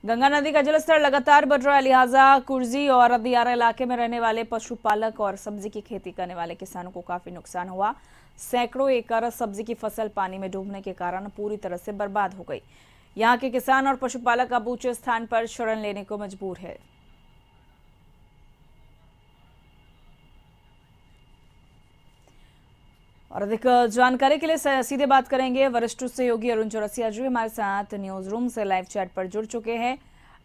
गंगा नदी का जलस्तर लगातार बढ़ रहा है, लिहाजा कुर्जी और दियारा इलाके में रहने वाले पशुपालक और सब्जी की खेती करने वाले किसानों को काफी नुकसान हुआ। सैकड़ों एकड़ सब्जी की फसल पानी में डूबने के कारण पूरी तरह से बर्बाद हो गई। यहाँ के किसान और पशुपालक अब ऊंचे स्थान पर शरण लेने को मजबूर है। और अधिक जानकारी के लिए सीधे बात करेंगे वरिष्ठ सहयोगी अरुण चौरसिया जी हमारे साथ न्यूज रूम से लाइव चैट पर जुड़ चुके हैं।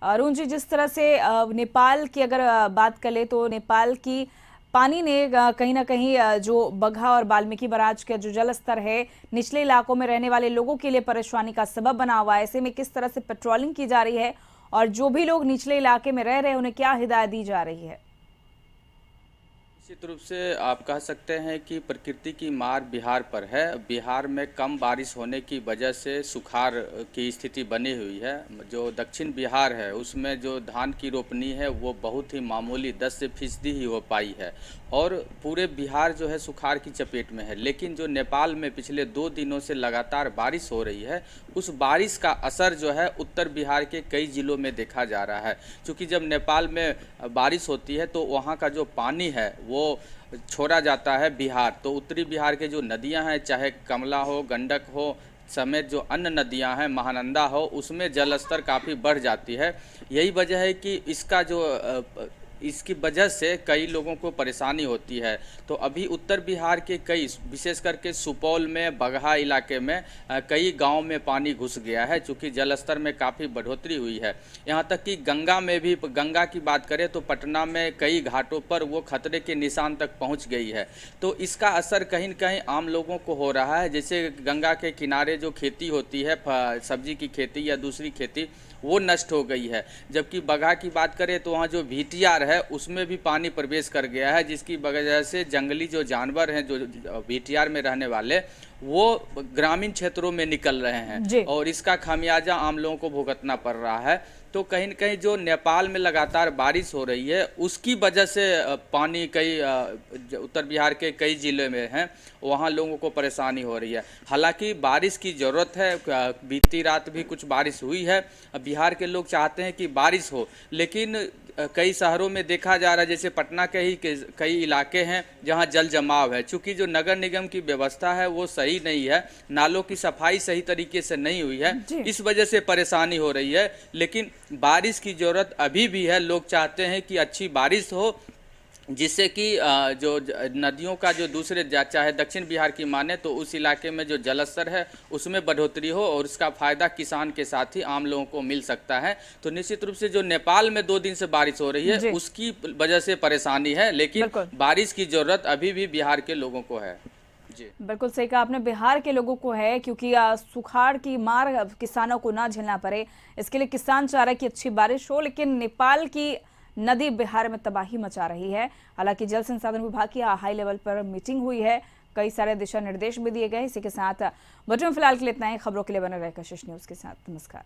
अरुण जी, जिस तरह से नेपाल की अगर बात करें तो नेपाल की पानी ने कहीं ना कहीं जो बगहा और वाल्मीकि बराज का जो जल स्तर है निचले इलाकों में रहने वाले लोगों के लिए परेशानी का सबब बना हुआ है। ऐसे में किस तरह से पेट्रोलिंग की जा रही है और जो भी लोग निचले इलाके में रह रहे हैं उन्हें क्या हिदायत दी जा रही है? निश्चित रूप से आप कह सकते हैं कि प्रकृति की मार बिहार पर है। बिहार में कम बारिश होने की वजह से सुखाड़ की स्थिति बनी हुई है। जो दक्षिण बिहार है उसमें जो धान की रोपनी है वो बहुत ही मामूली 10% ही हो पाई है और पूरे बिहार जो है सुखाड़ की चपेट में है। लेकिन जो नेपाल में पिछले 2 दिनों से लगातार बारिश हो रही है उस बारिश का असर जो है उत्तर बिहार के कई जिलों में देखा जा रहा है। क्योंकि जब नेपाल में बारिश होती है तो वहाँ का जो पानी है वो छोड़ा जाता है बिहार। तो उत्तरी बिहार के जो नदियां हैं, चाहे कमला हो, गंडक हो समेत जो अन्य नदियां हैं, महानंदा हो, उसमें जलस्तर काफ़ी बढ़ जाती है। यही वजह है कि इसकी वजह से कई लोगों को परेशानी होती है। तो अभी उत्तर बिहार के कई, विशेष करके सुपौल में, बगहा इलाके में कई गांव में पानी घुस गया है चूँकि जलस्तर में काफ़ी बढ़ोतरी हुई है। यहाँ तक कि गंगा में भी, गंगा की बात करें तो पटना में कई घाटों पर वो खतरे के निशान तक पहुँच गई है। तो इसका असर कहीं न कहीं आम लोगों को हो रहा है। जैसे गंगा के किनारे जो खेती होती है, सब्जी की खेती या दूसरी खेती, वो नष्ट हो गई है। जबकि बगहा की बात करें तो वहाँ जो VTR है उसमें भी पानी प्रवेश कर गया है, जिसकी वजह से जंगली जो जानवर हैं जो VTR में रहने वाले वो ग्रामीण क्षेत्रों में निकल रहे हैं और इसका खामियाजा आम लोगों को भुगतना पड़ रहा है। तो कहीं न कहीं जो नेपाल में लगातार बारिश हो रही है उसकी वजह से पानी कई उत्तर बिहार के कई ज़िले में हैं, वहाँ लोगों को परेशानी हो रही है। हालांकि बारिश की ज़रूरत है, बीती रात भी कुछ बारिश हुई है। बिहार के लोग चाहते हैं कि बारिश हो, लेकिन कई शहरों में देखा जा रहा है, जैसे पटना के ही कई इलाके हैं जहां जल जमाव है। चूँकि जो नगर निगम की व्यवस्था है वो सही नहीं है, नालों की सफाई सही तरीके से नहीं हुई है, इस वजह से परेशानी हो रही है। लेकिन बारिश की ज़रूरत अभी भी है। लोग चाहते हैं कि अच्छी बारिश हो जिससे कि जो नदियों का जो दूसरे, चाहे दक्षिण बिहार की माने तो उस इलाके में जो जलस्तर है उसमें बढ़ोतरी हो और इसका फ़ायदा किसान के साथ ही आम लोगों को मिल सकता है। तो निश्चित रूप से जो नेपाल में 2 दिन से बारिश हो रही है उसकी वजह से परेशानी है, लेकिन बारिश की ज़रूरत अभी भी बिहार के लोगों को है। जी बिल्कुल सही कहा आपने, बिहार के लोगों को है क्योंकि सुखाड़ की मार किसानों को ना झेलना पड़े, इसके लिए किसान चाह रहे हैं कि अच्छी बारिश हो। लेकिन नेपाल की नदी बिहार में तबाही मचा रही है। हालांकि जल संसाधन विभाग की हाई लेवल पर मीटिंग हुई है, कई सारे दिशा निर्देश भी दिए गए। इसी के साथ बुलेटिन फिलहाल के लिए इतना ही। खबरों के लिए बने रहे कशिश न्यूज के साथ। नमस्कार।